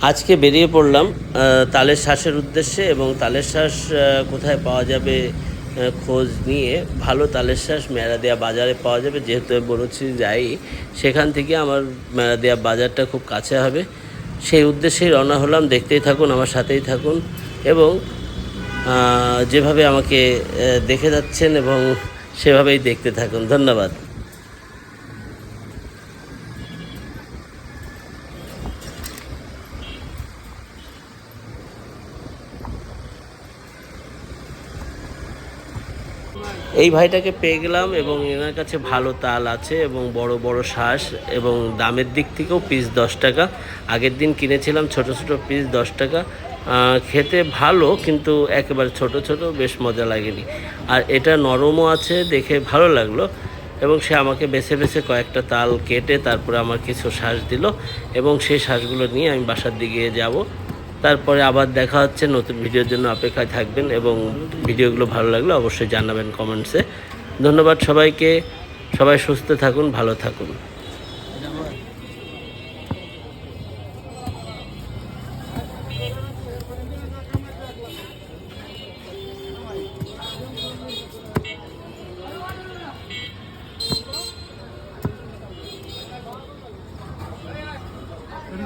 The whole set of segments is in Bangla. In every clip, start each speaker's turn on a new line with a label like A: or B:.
A: আজকে বেরিয়ে পড়লাম তালের শ্বাসের উদ্দেশ্যে, এবং তালের শ্বাস কোথায় পাওয়া যাবে খোঁজ নিয়ে। ভালো তালের শ্বাস মেরাদিয়া বাজারে পাওয়া যাবে, যেহেতু বলেছি যাই, সেখান থেকে আমার মেরাদিয়া বাজারটা খুব কাছে হবে। সেই উদ্দেশ্যেই রওনা হলাম। দেখতেই থাকুন, আমার সাথেই থাকুন, এবং যেভাবে আমাকে দেখে যাচ্ছেন এবং সেভাবেই দেখতে থাকুন। ধন্যবাদ। এই ভাইটাকে পেয়ে গেলাম, এবং এনার কাছে ভালো তাল আছে এবং বড় বড় শ্বাস, এবং দামের দিক থেকেও পিস 10 টাকা। আগের দিন কিনেছিলাম ছোট ছোট পিস 10 টাকা। খেতে ভালো, কিন্তু একেবারে ছোট ছোট, বেশ মজা লাগেনি। আর এটা নরমও আছে, দেখে ভালো লাগলো। এবং সে আমাকে বেছে বেছে কয়েকটা তাল কেটে তারপরে আমার কিছু শ্বাস দিল, এবং সেই শ্বাসগুলো নিয়ে আমি বাসার দিকে যাব। তারপরে আবার দেখা হচ্ছে। নতুন ভিডিওর জন্য অপেক্ষায় থাকবেন, এবং ভিডিওগুলো ভালো লাগলে অবশ্যই জানাবেন কমেন্টসে। ধন্যবাদ সবাইকে। সবাই সুস্থ থাকুন, ভালো থাকুন।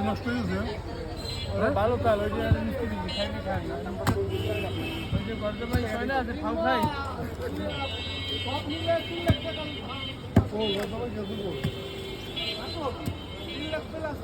B: নষ্ট হয়ে গেছে। ভালো কাল ওই যে মিষ্টি দিবি খাইনি খাই না ওই যে বর্ধমান ভাই হয় না আছে ফাউ খাই ও বর্ধমান গেছে গো 3 লাখ প্লাস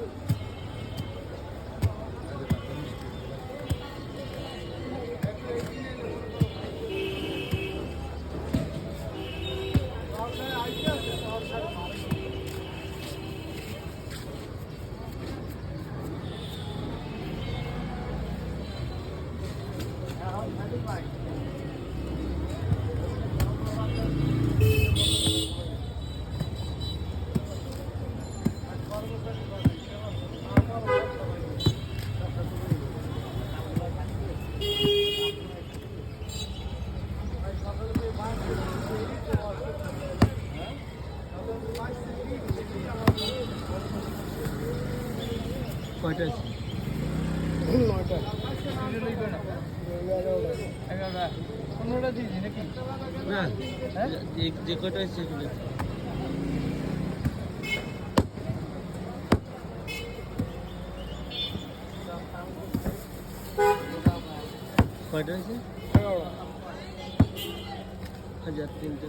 B: কয়টা আছে 9টা 11টা 15টা দিয়েছি নাকি না যে কয়টা আছে সেগুলো কয়টা আছে 11 হাজার 300